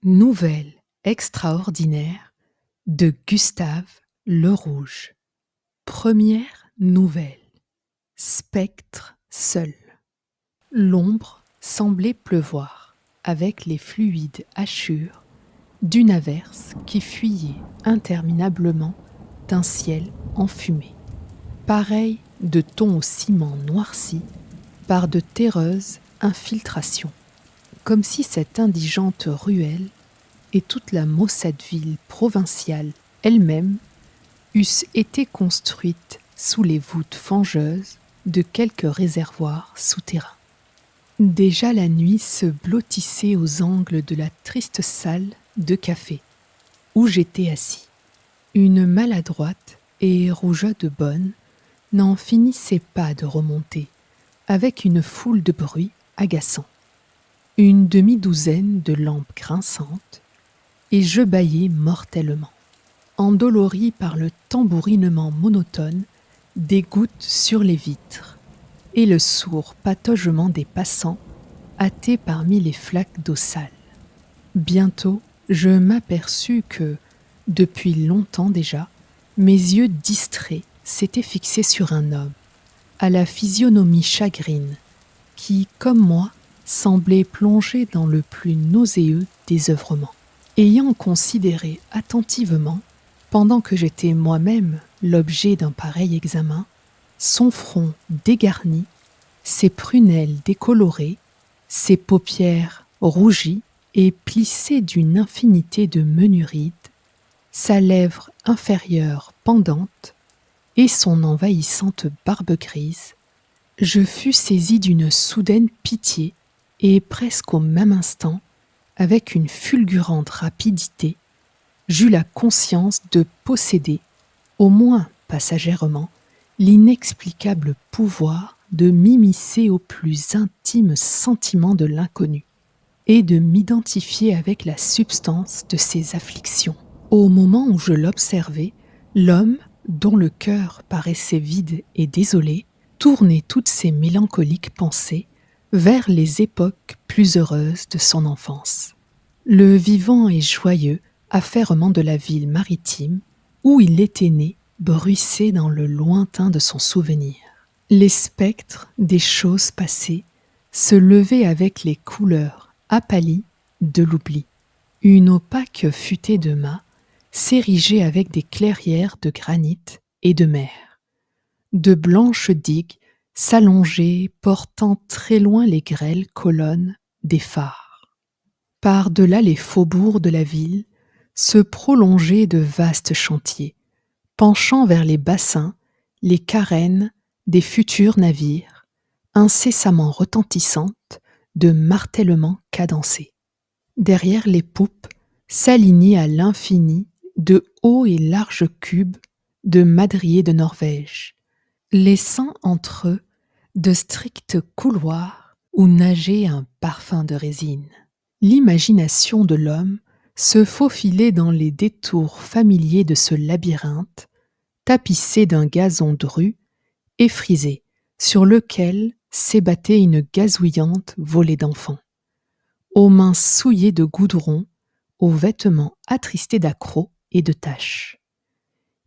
Nouvelle extraordinaire de Gustave Le Rouge. Première nouvelle. Spectre seul. L'ombre semblait pleuvoir avec les fluides hachures d'une averse qui fuyait interminablement d'un ciel enfumé, pareil de tons au ciment noirci par de terreuses infiltrations, comme si cette indigente ruelle et toute la maussade ville provinciale elle-même eussent été construites sous les voûtes fangeuses de quelques réservoirs souterrains. Déjà la nuit se blottissait aux angles de la triste salle de café où j'étais assis. Une maladroite et rougeole de bonne n'en finissait pas de remonter, avec une foule de bruits agaçants. Une demi-douzaine de lampes grinçantes, et je bâillais mortellement, endolori par le tambourinement monotone des gouttes sur les vitres et le sourd pataugement des passants hâtés parmi les flaques d'eau sale. Bientôt, je m'aperçus que, depuis longtemps déjà, mes yeux distraits s'étaient fixés sur un homme, à la physionomie chagrine, qui, comme moi, semblait plongé dans le plus nauséeux désœuvrement. Ayant considéré attentivement, pendant que j'étais moi-même l'objet d'un pareil examen, son front dégarni, ses prunelles décolorées, ses paupières rougies et plissées d'une infinité de menus rides, sa lèvre inférieure pendante et son envahissante barbe grise, je fus saisi d'une soudaine pitié et presque au même instant, avec une fulgurante rapidité, j'eus la conscience de posséder, au moins passagèrement, l'inexplicable pouvoir de m'immiscer au plus intime sentiment de l'inconnu et de m'identifier avec la substance de ses afflictions. Au moment où je l'observais, l'homme, dont le cœur paraissait vide et désolé, tournait toutes ses mélancoliques pensées vers les époques plus heureuses de son enfance. Le vivant et joyeux affairement de la ville maritime où il était né bruissait dans le lointain de son souvenir. Les spectres des choses passées se levaient avec les couleurs apâlies de l'oubli. Une opaque futaie de mâts s'érigeait avec des clairières de granit et de mer. De blanches digues s'allongeaient, portant très loin les grêles colonnes des phares. Par-delà les faubourgs de la ville se prolongeaient de vastes chantiers, penchant vers les bassins, les carènes des futurs navires, incessamment retentissantes de martèlements cadencés. Derrière les poupes s'alignaient à l'infini de hauts et larges cubes de madriers de Norvège, laissant entre eux de stricts couloirs où nageait un parfum de résine. L'imagination de l'homme se faufilait dans les détours familiers de ce labyrinthe, tapissé d'un gazon dru et frisé, sur lequel s'ébattait une gazouillante volée d'enfants, aux mains souillées de goudron, aux vêtements attristés d'accrocs et de taches.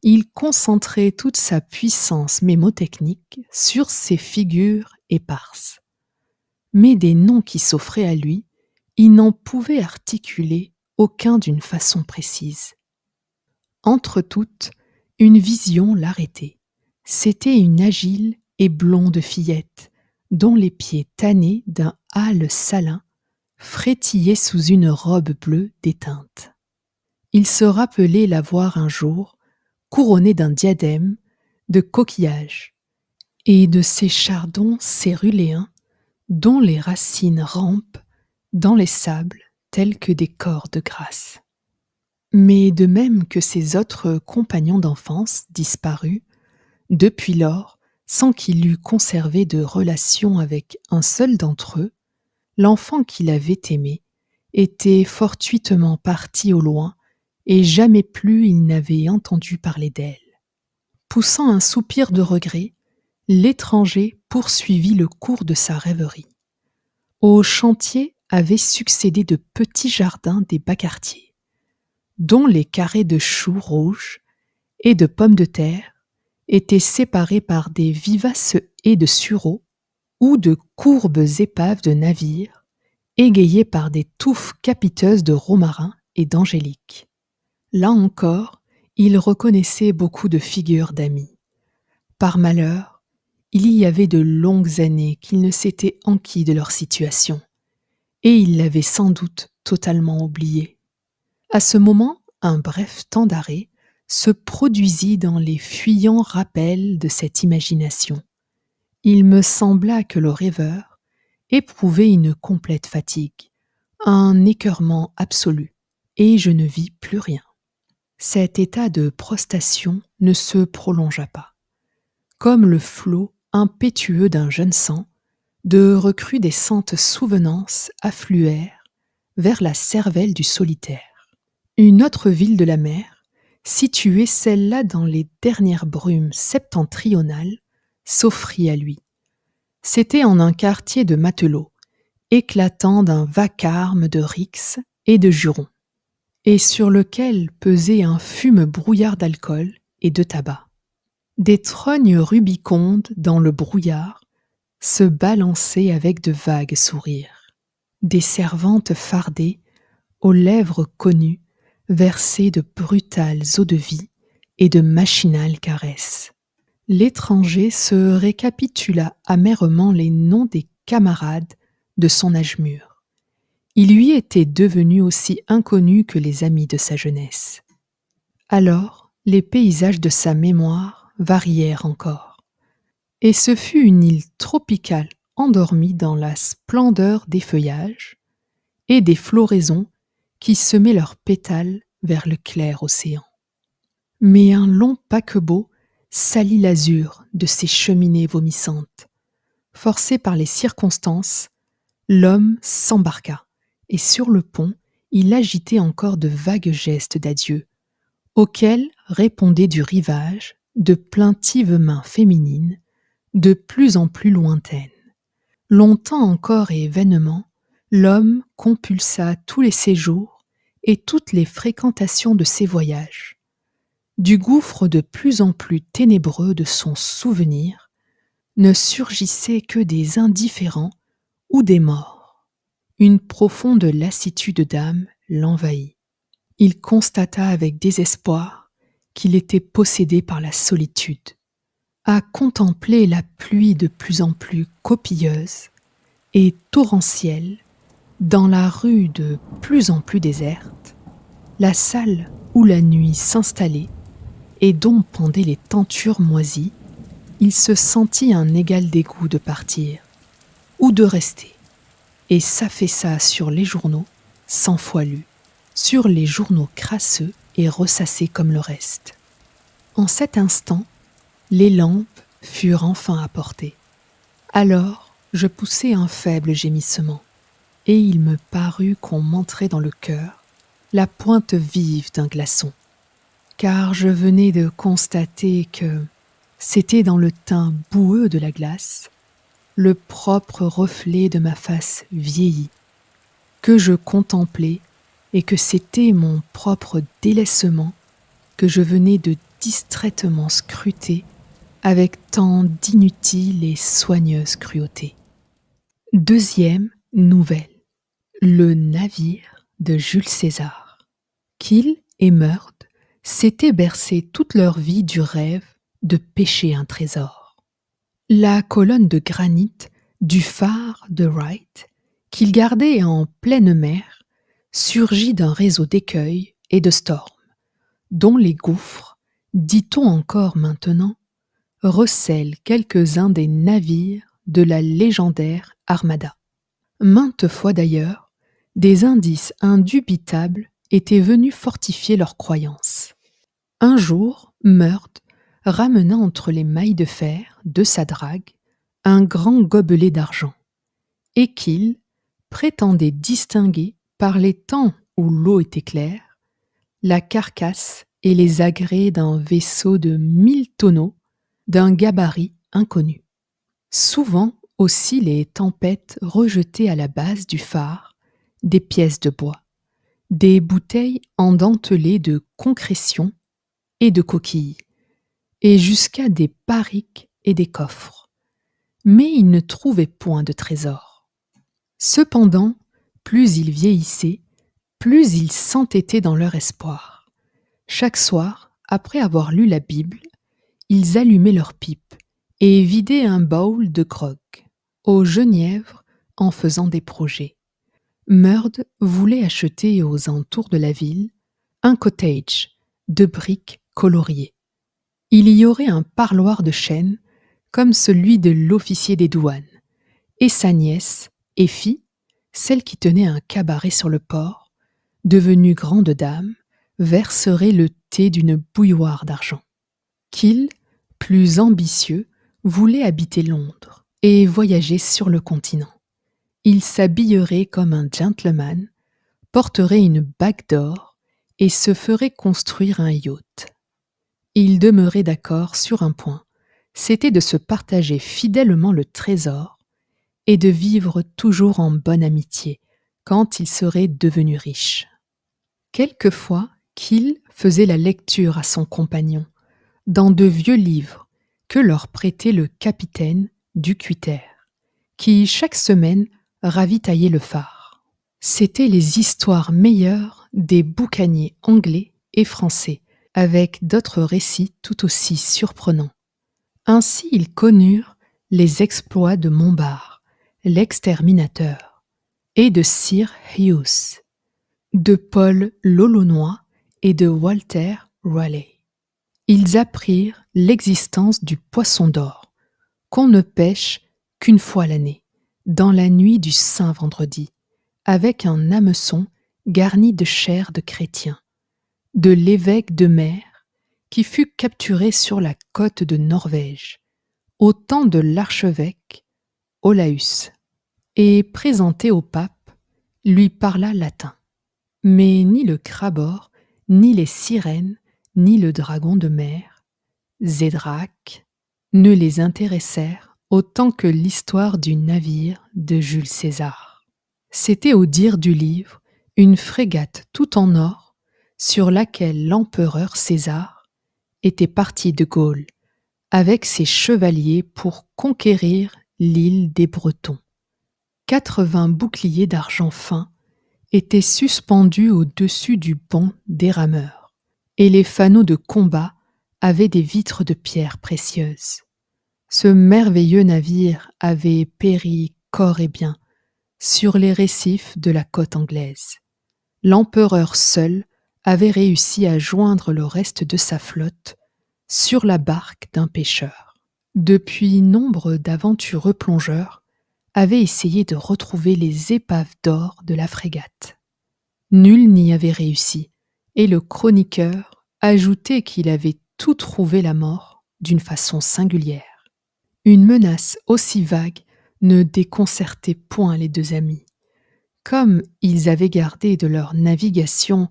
Il concentrait toute sa puissance mémotechnique sur ces figures éparses. Mais des noms qui s'offraient à lui, il n'en pouvait articuler aucun d'une façon précise. Entre toutes, une vision l'arrêtait. C'était une agile et blonde fillette, dont les pieds tannés d'un hâle salin frétillaient sous une robe bleue déteinte. Il se rappelait la voir un jour, couronnée d'un diadème de coquillages et de ces chardons céruléens dont les racines rampent dans les sables tels que des corps de grâce. Mais de même que ses autres compagnons d'enfance disparus, depuis lors, sans qu'il eût conservé de relation avec un seul d'entre eux, l'enfant qu'il avait aimé était fortuitement parti au loin et jamais plus il n'avait entendu parler d'elle. Poussant un soupir de regret, l'étranger poursuivit le cours de sa rêverie. Au chantier avaient succédé de petits jardins des bas-quartiers, dont les carrés de choux rouges et de pommes de terre étaient séparés par des vivaces haies de sureaux ou de courbes épaves de navires, égayées par des touffes capiteuses de romarin et d'angélique. Là encore, il reconnaissait beaucoup de figures d'amis. Par malheur, il y avait de longues années qu'il ne s'était enquis de leur situation, et il l'avait sans doute totalement oublié. À ce moment, un bref temps d'arrêt se produisit dans les fuyants rappels de cette imagination. Il me sembla que le rêveur éprouvait une complète fatigue, un écœurement absolu, et je ne vis plus rien. Cet état de prostation ne se prolongea pas. Comme le flot impétueux d'un jeune sang, de recrudescentes souvenances affluèrent vers la cervelle du solitaire. Une autre ville de la mer, située celle-là dans les dernières brumes septentrionales, s'offrit à lui. C'était en un quartier de matelots, éclatant d'un vacarme de rixes et de jurons, et sur lequel pesait un fume brouillard d'alcool et de tabac. Des trognes rubicondes dans le brouillard se balançaient avec de vagues sourires. Des servantes fardées, aux lèvres connues, versaient de brutales eaux-de-vie et de machinales caresses. L'étranger se récapitula amèrement les noms des camarades de son âge mûr. Il lui était devenu aussi inconnu que les amis de sa jeunesse. Alors, les paysages de sa mémoire varièrent encore, et ce fut une île tropicale endormie dans la splendeur des feuillages et des floraisons qui semaient leurs pétales vers le clair océan. Mais un long paquebot salit l'azur de ces cheminées vomissantes. Forcé par les circonstances, l'homme s'embarqua, et sur le pont, il agitait encore de vagues gestes d'adieu, auxquels répondaient du rivage de plaintives mains féminines, de plus en plus lointaines. Longtemps encore et vainement, l'homme compulsa tous les séjours et toutes les fréquentations de ses voyages. Du gouffre de plus en plus ténébreux de son souvenir ne surgissaient que des indifférents ou des morts. Une profonde lassitude d'âme l'envahit. Il constata avec désespoir qu'il était possédé par la solitude. À contempler la pluie de plus en plus copieuse et torrentielle dans la rue de plus en plus déserte, la salle où la nuit s'installait et dont pendaient les tentures moisies, il se sentit un égal dégoût de partir ou de rester, et s'affaissa sur les journaux 100 fois lus, sur les journaux crasseux et ressassés comme le reste. En cet instant, les lampes furent enfin apportées. Alors, je poussai un faible gémissement, et il me parut qu'on m'entrait dans le cœur la pointe vive d'un glaçon, car je venais de constater que c'était dans le teint boueux de la glace le propre reflet de ma face vieillie, que je contemplais et que c'était mon propre délaissement que je venais de distraitement scruter avec tant d'inutile et soigneuse cruauté. Deuxième nouvelle. Le navire de Jules César. Kiel et Meurthe s'étaient bercés toute leur vie du rêve de pêcher un trésor. La colonne de granit du phare de Wright, qu'ils gardaient en pleine mer, surgit d'un réseau d'écueils et de storms, dont les gouffres, dit-on encore maintenant, recèlent quelques-uns des navires de la légendaire Armada. Maintes fois d'ailleurs, des indices indubitables étaient venus fortifier leurs croyances. Un jour, Meurthe ramena entre les mailles de fer de sa drague un grand gobelet d'argent, et qu'il prétendait distinguer, par les temps où l'eau était claire, la carcasse et les agrès d'un vaisseau de 1000 tonneaux d'un gabarit inconnu. Souvent aussi les tempêtes rejetaient à la base du phare des pièces de bois, des bouteilles endentelées de concrétions et de coquilles, et jusqu'à des barriques et des coffres. Mais il ne trouvait point de trésor. Cependant, plus ils vieillissaient, plus ils s'entêtaient dans leur espoir. Chaque soir, après avoir lu la Bible, ils allumaient leur pipe et vidaient un baul de grog au genièvre en faisant des projets. Murd voulait acheter aux entours de la ville un cottage de briques coloriées. Il y aurait un parloir de chêne comme celui de l'officier des douanes, et sa nièce, Effie, celle qui tenait un cabaret sur le port, devenue grande dame, verserait le thé d'une bouilloire d'argent. Qu'il, plus ambitieux, voulait habiter Londres et voyager sur le continent. Il s'habillerait comme un gentleman, porterait une bague d'or et se ferait construire un yacht. Ils demeuraient d'accord sur un point, c'était de se partager fidèlement le trésor et de vivre toujours en bonne amitié quand ils seraient devenus riches. Quelquefois, Qu'il faisait la lecture à son compagnon dans de vieux livres que leur prêtait le capitaine du cutter, qui chaque semaine ravitaillait le phare. C'étaient les histoires meilleures des boucaniers anglais et français, avec d'autres récits tout aussi surprenants. Ainsi ils connurent les exploits de Montbard, l'exterminateur, et de Sir Hughes, de Paul l'Olonois et de Walter Raleigh. Ils apprirent l'existence du poisson d'or, qu'on ne pêche qu'une fois l'année, dans la nuit du Saint-Vendredi, avec un hameçon garni de chair de chrétien, de l'évêque de Mer, qui fut capturé sur la côte de Norvège, au temps de l'archevêque Olaus, et présenté au pape, lui parla latin. Mais ni le crabord, ni les sirènes, ni le dragon de mer, Zédrac, ne les intéressèrent autant que l'histoire du navire de Jules César. C'était au dire du livre une frégate tout en or sur laquelle l'empereur César était parti de Gaulle avec ses chevaliers pour conquérir l'île des Bretons. 80 boucliers d'argent fin étaient suspendus au-dessus du pont des rameurs, et les fanaux de combat avaient des vitres de pierres précieuses. Ce merveilleux navire avait péri corps et biens sur les récifs de la côte anglaise. L'empereur seul avait réussi à joindre le reste de sa flotte sur la barque d'un pêcheur. Depuis, nombre d'aventureux plongeurs avaient essayé de retrouver les épaves d'or de la frégate. Nul n'y avait réussi, et le chroniqueur ajoutait qu'il avait tout trouvé la mort d'une façon singulière. Une menace aussi vague ne déconcertait point les deux amis. Comme ils avaient gardé de leur navigation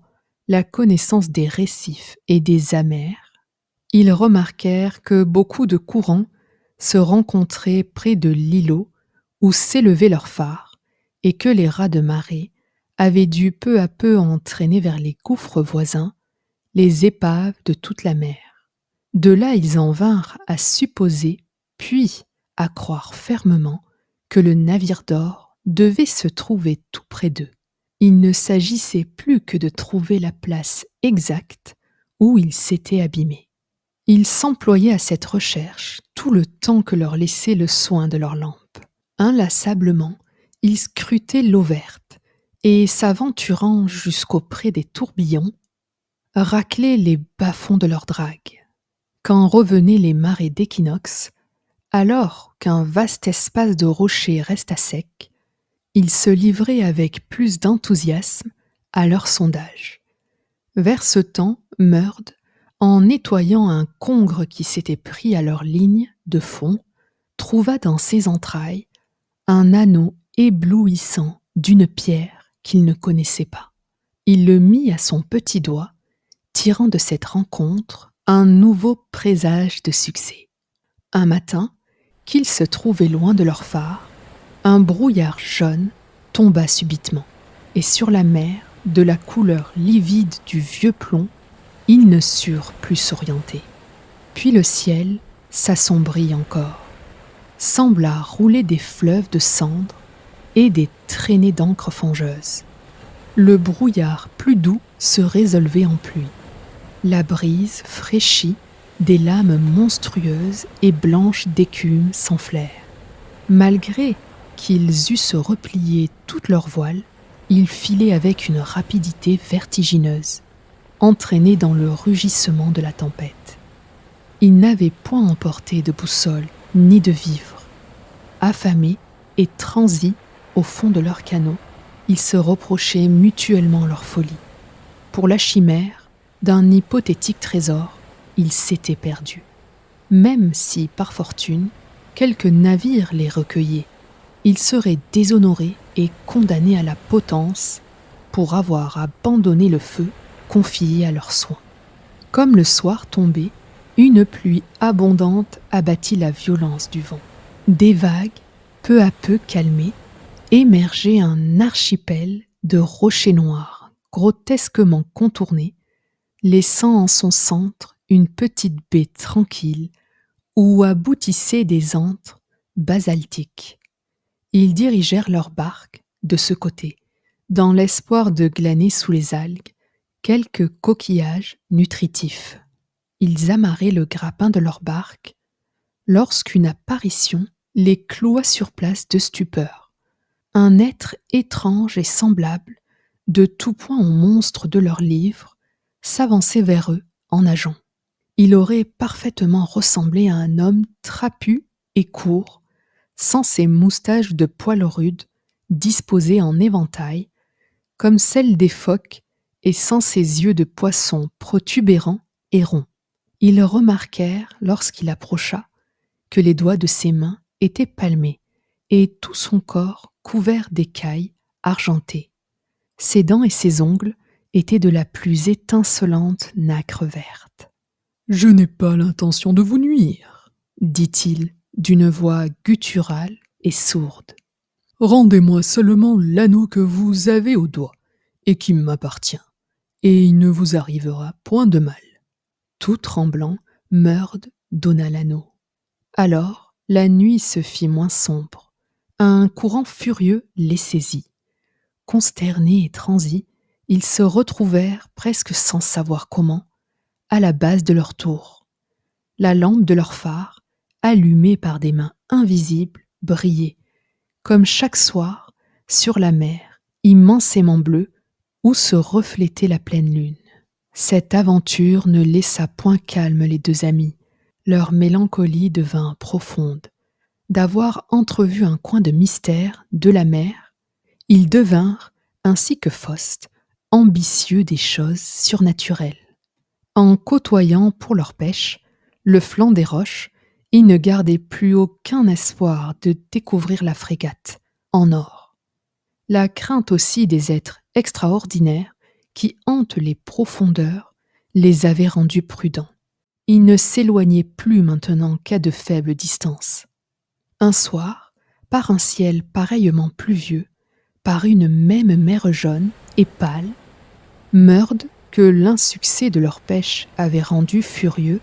la connaissance des récifs et des amers, ils remarquèrent que beaucoup de courants se rencontraient près de l'îlot où s'élevait leur phare, et que les rats de marée avaient dû peu à peu entraîner vers les gouffres voisins les épaves de toute la mer. De là ils en vinrent à supposer, puis à croire fermement, que le navire d'or devait se trouver tout près d'eux. Il ne s'agissait plus que de trouver la place exacte où ils s'étaient abîmés. Ils s'employaient à cette recherche tout le temps que leur laissait le soin de leur lampe. Inlassablement, ils scrutaient l'eau verte et, s'aventurant jusqu'auprès des tourbillons, raclaient les bas-fonds de leurs dragues. Quand revenaient les marées d'équinoxe, alors qu'un vaste espace de rochers reste à sec, ils se livraient avec plus d'enthousiasme à leur sondage. Vers ce temps, Murd, en nettoyant un congre qui s'était pris à leur ligne de fond, trouva dans ses entrailles un anneau éblouissant d'une pierre qu'il ne connaissait pas. Il le mit à son petit doigt, tirant de cette rencontre un nouveau présage de succès. Un matin, qu'ils se trouvaient loin de leur phare, un brouillard jaune tomba subitement, et sur la mer, de la couleur livide du vieux plomb, ils ne surent plus s'orienter. Puis le ciel s'assombrit encore, sembla rouler des fleuves de cendres et des traînées d'encre fangeuse. Le brouillard plus doux se résolvait en pluie. La brise fraîchie, des lames monstrueuses et blanches d'écume s'enflèrent. Malgré qu'ils eussent replié toutes leurs voiles, ils filaient avec une rapidité vertigineuse, entraînés dans le rugissement de la tempête. Ils n'avaient point emporté de boussole ni de vivres. Affamés et transis au fond de leur canot, ils se reprochaient mutuellement leur folie. Pour la chimère d'un hypothétique trésor, ils s'étaient perdus. Même si, par fortune, quelques navires les recueillaient, ils seraient déshonorés et condamnés à la potence pour avoir abandonné le feu confié à leurs soins. Comme le soir tombait, une pluie abondante abattit la violence du vent. Des vagues, peu à peu calmées, émergeait un archipel de rochers noirs, grotesquement contournés, laissant en son centre une petite baie tranquille où aboutissaient des antres basaltiques. Ils dirigèrent leur barque de ce côté, dans l'espoir de glaner sous les algues quelques coquillages nutritifs. Ils amarraient le grappin de leur barque lorsqu'une apparition les cloua sur place de stupeur. Un être étrange et semblable, de tout point au monstre de leur livre, s'avançait vers eux en nageant. Il aurait parfaitement ressemblé à un homme trapu et court, sans ses moustaches de poils rudes, disposées en éventail, comme celles des phoques, et sans ses yeux de poisson protubérants et ronds. Ils remarquèrent, lorsqu'il approcha, que les doigts de ses mains étaient palmés, et tout son corps couvert d'écailles argentées. Ses dents et ses ongles étaient de la plus étincelante nacre verte. « Je n'ai pas l'intention de vous nuire, dit-il d'une voix gutturale et sourde. Rendez-moi seulement l'anneau que vous avez au doigt et qui m'appartient, et il ne vous arrivera point de mal. » Tout tremblant, Murd donna l'anneau. Alors la nuit se fit moins sombre. Un courant furieux les saisit. Consternés et transis, ils se retrouvèrent presque sans savoir comment, à la base de leur tour. La lampe de leur phare, allumée par des mains invisibles, brillait, comme chaque soir, sur la mer, immensément bleue, où se reflétait la pleine lune. Cette aventure ne laissa point calmes les deux amis. Leur mélancolie devint profonde. D'avoir entrevu un coin de mystère de la mer, ils devinrent, ainsi que Faust, ambitieux des choses surnaturelles. En côtoyant pour leur pêche le flanc des roches, ils ne gardaient plus aucun espoir de découvrir la frégate en or. La crainte aussi des êtres extraordinaires qui hantent les profondeurs les avait rendus prudents. Ils ne s'éloignaient plus maintenant qu'à de faibles distances. Un soir, par un ciel pareillement pluvieux, par une même mer jaune et pâle, Murd, que l'insuccès de leur pêche avait rendu furieux,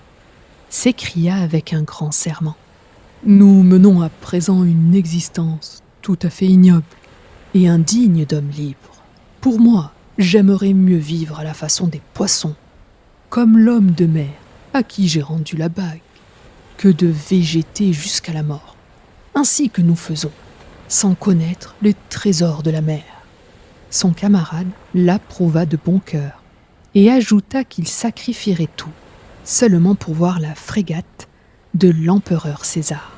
s'écria avec un grand serment. « Nous menons à présent une existence tout à fait ignoble et indigne d'hommes libres. Pour moi, j'aimerais mieux vivre à la façon des poissons, comme l'homme de mer à qui j'ai rendu la bague, que de végéter jusqu'à la mort, ainsi que nous faisons, sans connaître les trésors de la mer. » Son camarade l'approuva de bon cœur et ajouta qu'il sacrifierait tout, seulement pour voir la frégate de l'empereur César.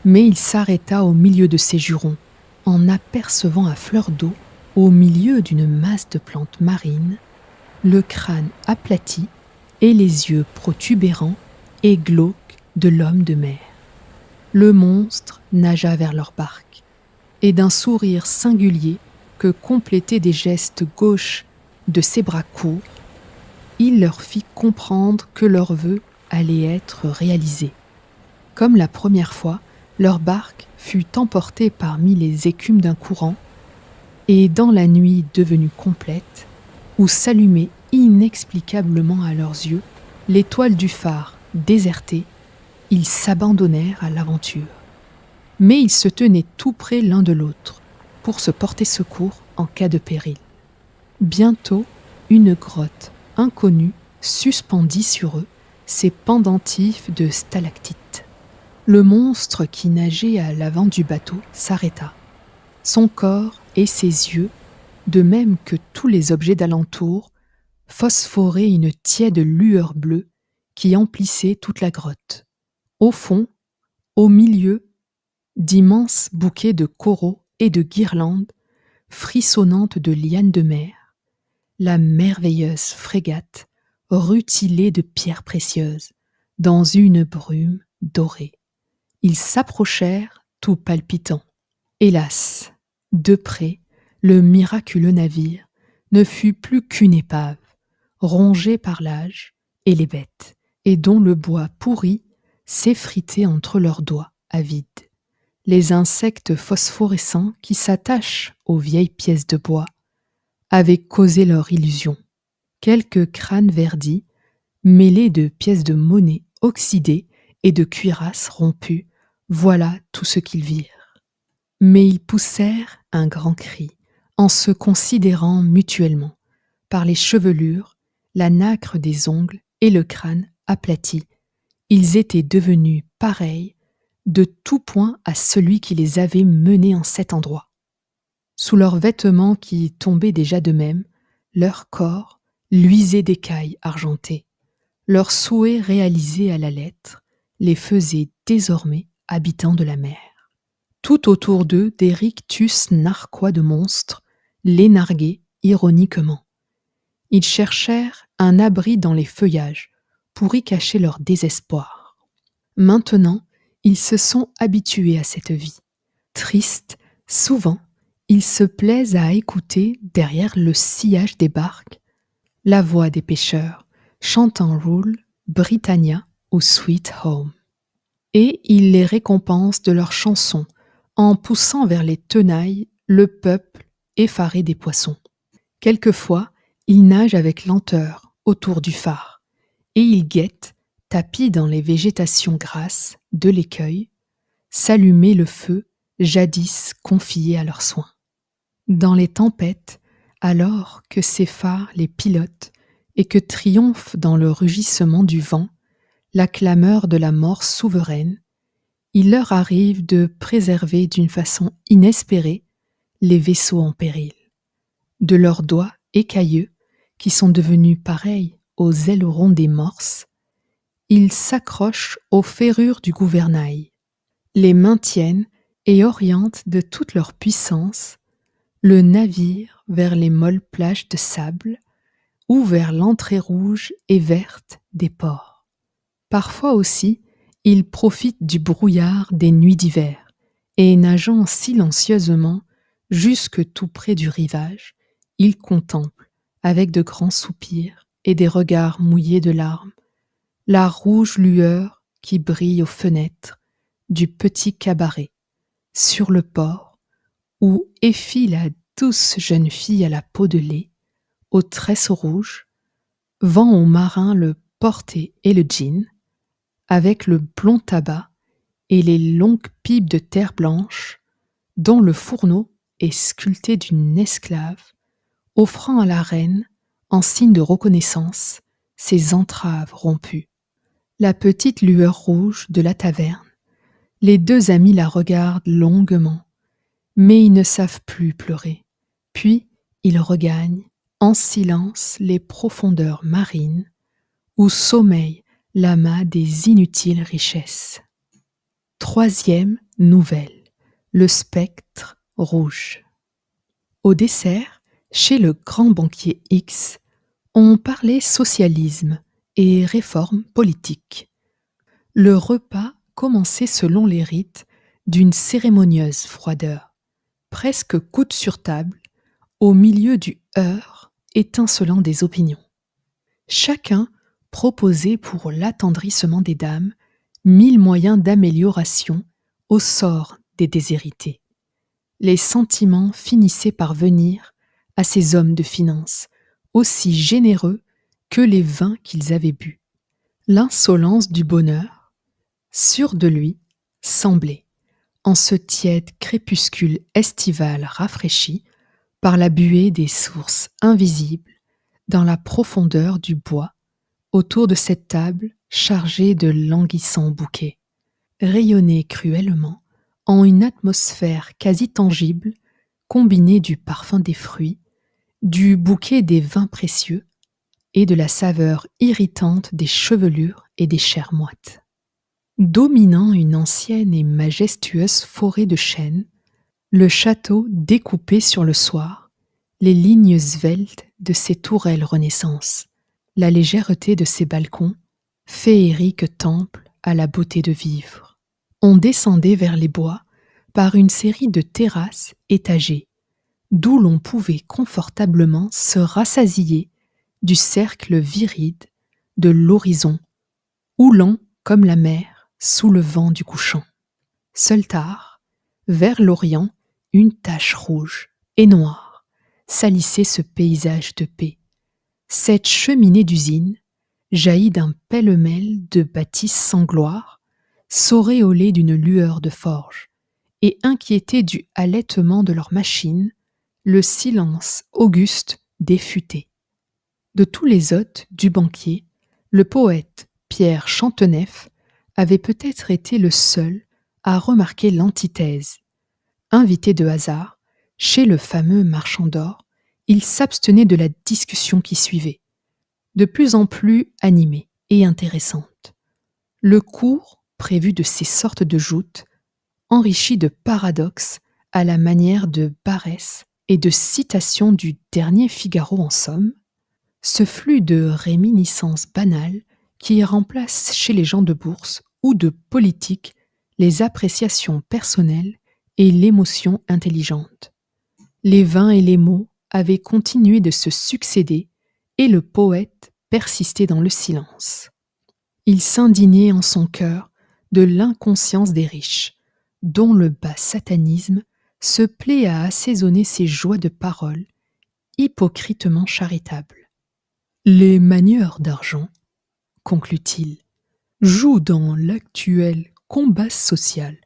Mais il s'arrêta au milieu de ses jurons, en apercevant à fleur d'eau, au milieu d'une masse de plantes marines, le crâne aplati et les yeux protubérants et glauques de l'homme de mer. Le monstre nagea vers leur barque, et d'un sourire singulier que complétaient des gestes gauches de ses bras courts, il leur fit comprendre que leur vœu allait être réalisé. Comme la première fois, leur barque fut emportée parmi les écumes d'un courant, Et dans la nuit devenue complète, où s'allumait inexplicablement à leurs yeux l'étoile du phare désertée, ils s'abandonnèrent à l'aventure. Mais ils se tenaient tout près l'un de l'autre pour se porter secours en cas de péril. Bientôt, une grotte inconnue suspendit sur eux ses pendentifs de stalactites. Le monstre qui nageait à l'avant du bateau s'arrêta. Son corps et ses yeux, de même que tous les objets d'alentour, phosphoraient une tiède lueur bleue qui emplissait toute la grotte. Au fond, au milieu, d'immenses bouquets de coraux et de guirlandes frissonnantes de lianes de mer, la merveilleuse frégate rutilée de pierres précieuses dans une brume dorée. Ils s'approchèrent tout palpitants. Hélas, de près, le miraculeux navire ne fut plus qu'une épave, rongée par l'âge et les bêtes, et dont le bois pourri s'effritait entre leurs doigts avides. Les insectes phosphorescents qui s'attachent aux vieilles pièces de bois avaient causé leur illusion. Quelques crânes verdis, mêlés de pièces de monnaie oxydées et de cuirasses rompues, voilà tout ce qu'ils virent. Mais ils poussèrent un grand cri, en se considérant mutuellement, par les chevelures, la nacre des ongles et le crâne aplati. Ils étaient devenus pareils de tout point à celui qui les avait menés en cet endroit. Sous leurs vêtements qui tombaient déjà de même, leur corps luisait d'écailles argentées. Leurs souhaits réalisés à la lettre les faisaient désormais habitants de la mer. Tout autour d'eux, des rictus narquois de monstres les narguaient ironiquement. Ils cherchèrent un abri dans les feuillages pour y cacher leur désespoir. Maintenant, ils se sont habitués à cette vie. Tristes, souvent, ils se plaisent à écouter, derrière le sillage des barques, la voix des pêcheurs, chantant Rule, Britannia ou Sweet Home. Et ils les récompensent de leurs chansons, en poussant vers les tenailles le peuple effaré des poissons. Quelquefois, ils nagent avec lenteur autour du phare, et ils guettent, tapis dans les végétations grasses de l'écueil, s'allumer le feu jadis confié à leurs soins. Dans les tempêtes, alors que ces phares les pilotent et que triomphe dans le rugissement du vent la clameur de la mort souveraine, il leur arrive de préserver d'une façon inespérée les vaisseaux en péril. De leurs doigts écailleux, qui sont devenus pareils aux ailerons des morses, ils s'accrochent aux ferrures du gouvernail, les maintiennent et orientent de toute leur puissance le navire vers les molles plages de sable ou vers l'entrée rouge et verte des ports. Parfois aussi, ils profitent du brouillard des nuits d'hiver et nageant silencieusement jusque tout près du rivage, ils contemplent, avec de grands soupirs et des regards mouillés de larmes, la rouge lueur qui brille aux fenêtres du petit cabaret, sur le port, où effie la douce jeune fille à la peau de lait, aux tresses rouges, vend aux marins le porter et le gin, avec le blond tabac et les longues pipes de terre blanche, dont le fourneau est sculpté d'une esclave, offrant à la reine, en signe de reconnaissance, ses entraves rompues. La petite lueur rouge de la taverne, les deux amis la regardent longuement, mais ils ne savent plus pleurer. Puis ils regagnent, en silence, les profondeurs marines, où sommeille l'amas des inutiles richesses. Troisième nouvelle, le spectre rouge. Au dessert, chez le grand banquier X, on parlait socialisme et réforme politique. Le repas commençait selon les rites d'une cérémonieuse froideur, presque coude sur table, au milieu du heurt étincelant des opinions. Chacun proposait pour l'attendrissement des dames 1000 moyens d'amélioration au sort des déshérités. les sentiments finissaient par venir à ces hommes de finance, aussi généreux que les vins qu'ils avaient bu. L'insolence du bonheur, sûr de lui, semblait, en ce tiède crépuscule estival rafraîchi par la buée des sources invisibles dans la profondeur du bois, autour de cette table chargée de languissants bouquets, rayonner cruellement en une atmosphère quasi tangible, combinée du parfum des fruits, du bouquet des vins précieux et de la saveur irritante des chevelures et des chairs moites. Dominant une ancienne et majestueuse forêt de chênes, le château découpait sur le soir les lignes sveltes de ses tourelles Renaissance, la légèreté de ses balcons, féerique temple à la beauté de vivre. On descendait vers les bois par une série de terrasses étagées, d'où l'on pouvait confortablement se rassasier du cercle viride de l'horizon, houlant comme la mer sous le vent du couchant. Seul tard, vers l'Orient, une tache rouge et noire salissait ce paysage de paix. Cette cheminée d'usine, jaillie d'un pêle-mêle de bâtisses sans gloire, s'auréolait d'une lueur de forge, et inquiétée du halètement de leurs machines, le silence auguste des futaies. De tous les hôtes du banquier, le poète Pierre Chantenef avait peut-être été le seul à remarquer l'antithèse. Invité de hasard, chez le fameux marchand d'or, il s'abstenait de la discussion qui suivait, de plus en plus animée et intéressante. Le cours, prévu de ces sortes de joutes, enrichi de paradoxes à la manière de Barrès et de citations du dernier Figaro en somme, ce flux de réminiscences banales qui remplace chez les gens de bourse ou de politique les appréciations personnelles et l'émotion intelligente. Les vins et les mots avaient continué de se succéder et le poète persistait dans le silence. Il s'indignait en son cœur de l'inconscience des riches, dont le bas satanisme se plaît à assaisonner ses joies de parole, hypocritement charitables. Les manieurs d'argent, conclut-il, jouent dans l'actuel combat social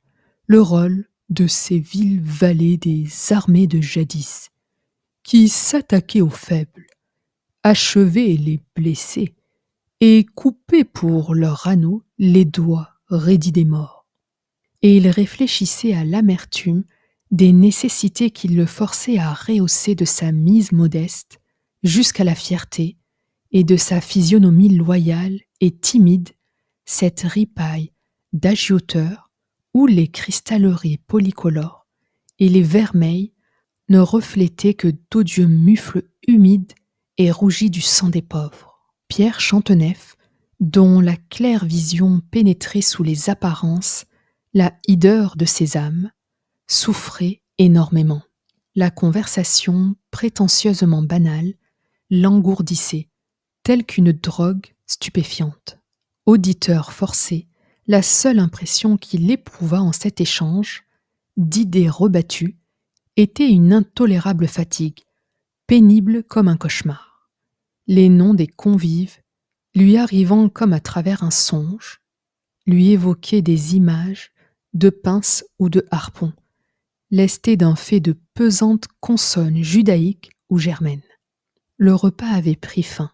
le rôle de ces villes vallées des armées de jadis, qui s'attaquaient aux faibles, achevaient les blessés et coupaient pour leurs anneaux les doigts raidis des morts. Et il réfléchissait à l'amertume des nécessités qui le forçaient à rehausser de sa mise modeste jusqu'à la fierté et de sa physionomie loyale et timide cette ripaille d'agioteur où les cristalleries polycolores et les vermeils ne reflétaient que d'odieux mufles humides et rougis du sang des pauvres. Pierre Chantenef, dont la claire vision pénétrait sous les apparences la hideur de ses âmes, souffrait énormément. La conversation prétentieusement banale l'engourdissait, telle qu'une drogue stupéfiante. Auditeur forcé, la seule impression qu'il éprouva en cet échange d'idées rebattues était une intolérable fatigue, pénible comme un cauchemar. Les noms des convives, lui arrivant comme à travers un songe, lui évoquaient des images de pinces ou de harpons, lestés d'un fait de pesantes consonnes judaïques ou germaines. Le repas avait pris fin,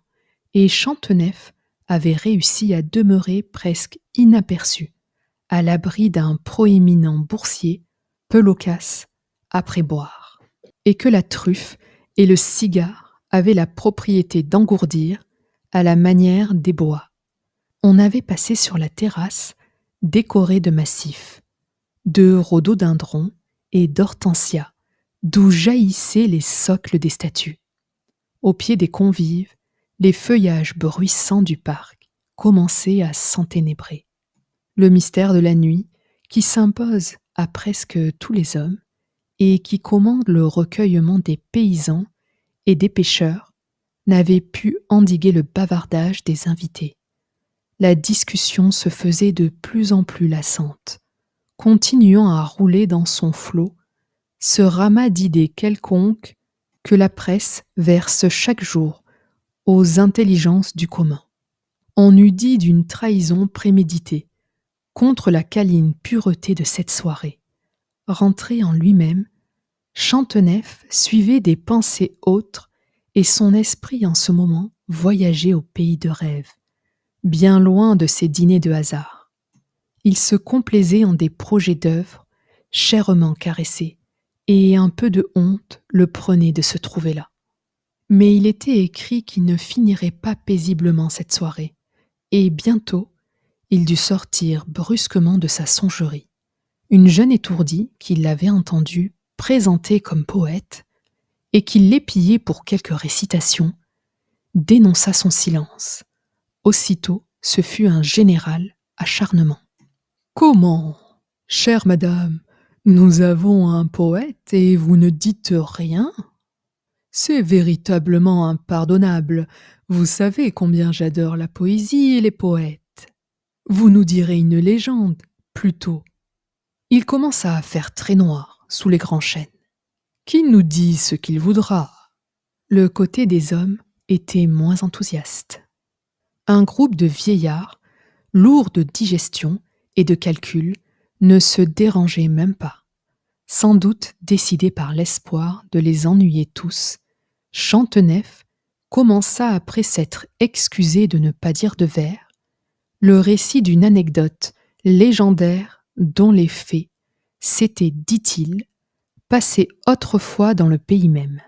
et Chantenef avait réussi à demeurer presque inaperçu, à l'abri d'un proéminent boursier, peu loquace, après boire, et que la truffe et le cigare avaient la propriété d'engourdir à la manière des bois. On avait passé sur la terrasse décorée de massifs, de rhododendrons et d'hortensias, d'où jaillissaient les socles des statues. Au pied des convives, les feuillages bruissants du parc commençaient à s'enténébrer. Le mystère de la nuit, qui s'impose à presque tous les hommes et qui commande le recueillement des paysans et des pêcheurs, n'avait pu endiguer le bavardage des invités. La discussion se faisait de plus en plus lassante, continuant à rouler dans son flot ce ramas d'idées quelconques que la presse verse chaque jour aux intelligences du commun. On eût dit d'une trahison préméditée contre la câline pureté de cette soirée. Rentré en lui-même, Chantenef suivait des pensées autres et son esprit en ce moment voyageait au pays de rêve, bien loin de ces dîners de hasard. Il se complaisait en des projets d'œuvre chèrement caressés, et un peu de honte le prenait de se trouver là. Mais il était écrit qu'il ne finirait pas paisiblement cette soirée, et bientôt il dut sortir brusquement de sa songerie. Une jeune étourdie qui l'avait entendu présenté comme poète et qui l'épillait pour quelques récitations, dénonça son silence. Aussitôt, ce fut un général acharnement. Comment, chère madame, nous avons un poète et vous ne dites rien? C'est véritablement impardonnable. Vous savez combien j'adore la poésie et les poètes. Vous nous direz une légende, plutôt. Il commença à faire très noir sous les grands chênes. Qu'il nous dit ce qu'il voudra. Le côté des hommes était moins enthousiaste. Un groupe de vieillards, lourds de digestion et de calcul, ne se dérangeait même pas. Sans doute décidé par l'espoir de les ennuyer tous, Chantenef commença, après s'être excusé de ne pas dire de vers, le récit d'une anecdote légendaire dont les faits s'étaient, dit-il, passés autrefois dans le pays même.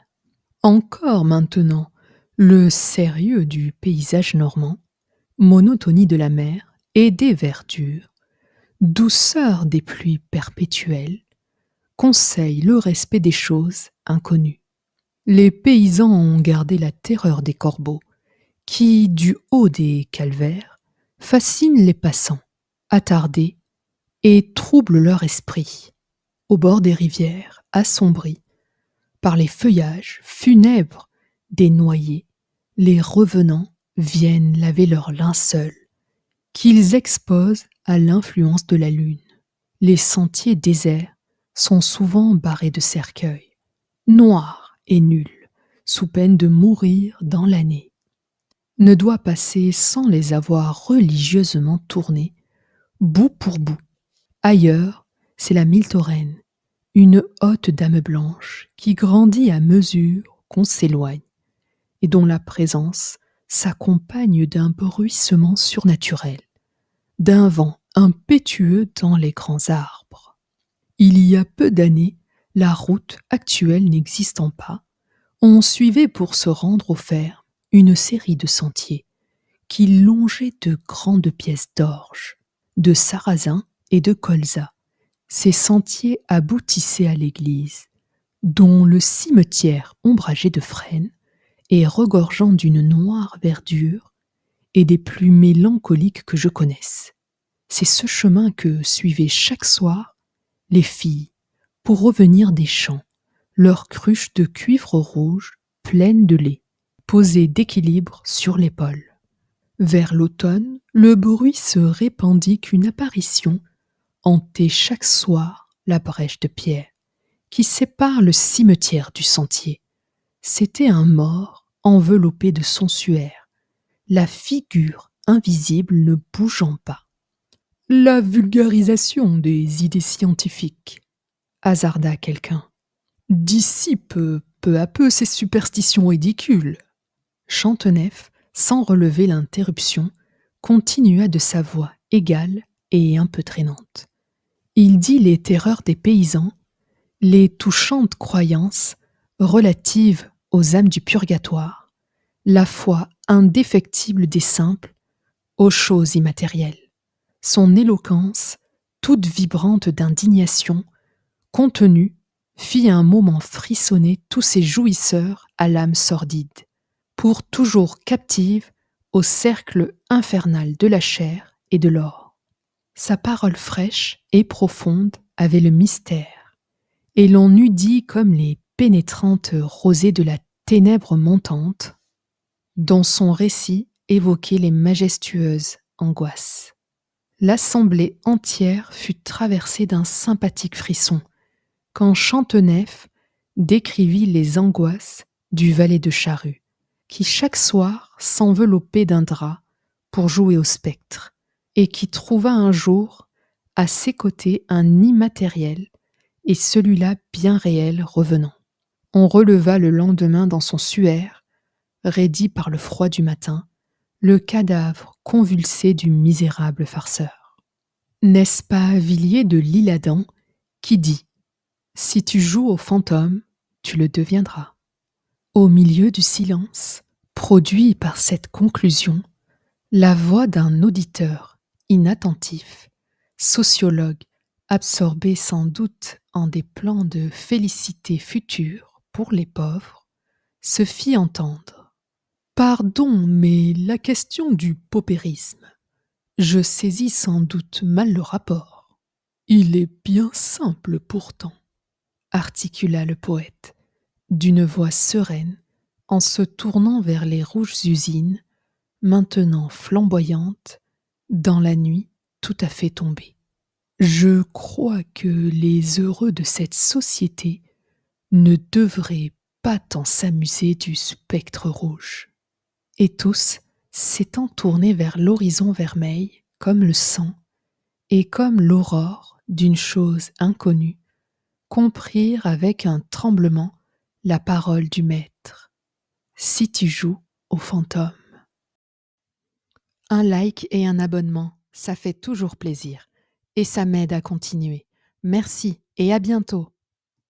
Encore maintenant, le sérieux du paysage normand, monotonie de la mer et des verdures, douceur des pluies perpétuelles, conseillent le respect des choses inconnues. Les paysans ont gardé la terreur des corbeaux, qui, du haut des calvaires, fascinent les passants, attardés, et troublent leur esprit. Au bord des rivières, assombries par les feuillages funèbres des noyers, les revenants viennent laver leurs linceuls, qu'ils exposent à l'influence de la lune. Les sentiers déserts sont souvent barrés de cercueils, noirs et nuls, sous peine de mourir dans l'année. Ne doit passer sans les avoir religieusement tournés, bout pour bout. Ailleurs, c'est la Miltorène, une haute dame blanche qui grandit à mesure qu'on s'éloigne et dont la présence s'accompagne d'un bruissement surnaturel, d'un vent impétueux dans les grands arbres. Il y a peu d'années, la route actuelle n'existant pas, on suivait pour se rendre aux fermes une série de sentiers qui longeaient de grandes pièces d'orge, de sarrasin et de colza. Ces sentiers aboutissaient à l'église, dont le cimetière ombragé de frênes et regorgeant d'une noire verdure est des plus mélancoliques que je connaisse. C'est ce chemin que suivaient chaque soir les filles pour revenir des champs, leurs cruches de cuivre rouge pleines de lait, posées d'équilibre sur l'épaule. Vers l'automne, le bruit se répandit qu'une apparition hantait chaque soir la brèche de pierre qui sépare le cimetière du sentier. C'était un mort enveloppé de son suaire, la figure invisible ne bougeant pas. La vulgarisation des idées scientifiques, hasarda quelqu'un, dissipe peu à peu ces superstitions ridicules. Chantenef, sans relever l'interruption, continua de sa voix égale et un peu traînante. Il dit les terreurs des paysans, les touchantes croyances relatives aux âmes du purgatoire, la foi indéfectible des simples aux choses immatérielles. Son éloquence, toute vibrante d'indignation, contenue, fit un moment frissonner tous ces jouisseurs à l'âme sordide, pour toujours captive au cercle infernal de la chair et de l'or. Sa parole fraîche et profonde avait le mystère, et l'on eût dit comme les pénétrantes rosées de la ténèbre montante, dont son récit évoquait les majestueuses angoisses. L'assemblée entière fut traversée d'un sympathique frisson, quand Chanteneuf décrivit les angoisses du valet de charrue, qui chaque soir s'enveloppait d'un drap pour jouer au spectre, et qui trouva un jour à ses côtés un immatériel et celui-là bien réel revenant. On releva le lendemain dans son suaire, raidi par le froid du matin, le cadavre convulsé du misérable farceur. N'est-ce pas Villiers de l'Isle-Adam qui dit « Si tu joues au fantôme, tu le deviendras ». Au milieu du silence, produit par cette conclusion, la voix d'un auditeur inattentif, sociologue, absorbé sans doute en des plans de félicité future pour les pauvres, se fit entendre. Pardon, mais la question du paupérisme, je saisis sans doute mal le rapport. Il est bien simple pourtant, articula le poète, d'une voix sereine, en se tournant vers les rouges usines, maintenant flamboyantes, dans la nuit tout à fait tombée. Je crois que les heureux de cette société ne devraient pas tant s'amuser du spectre rouge. Et tous, s'étant tournés vers l'horizon vermeil, comme le sang, et comme l'aurore d'une chose inconnue, comprirent avec un tremblement la parole du maître. Si tu joues au fantôme. Un like et un abonnement, ça fait toujours plaisir. Et ça m'aide à continuer. Merci et à bientôt.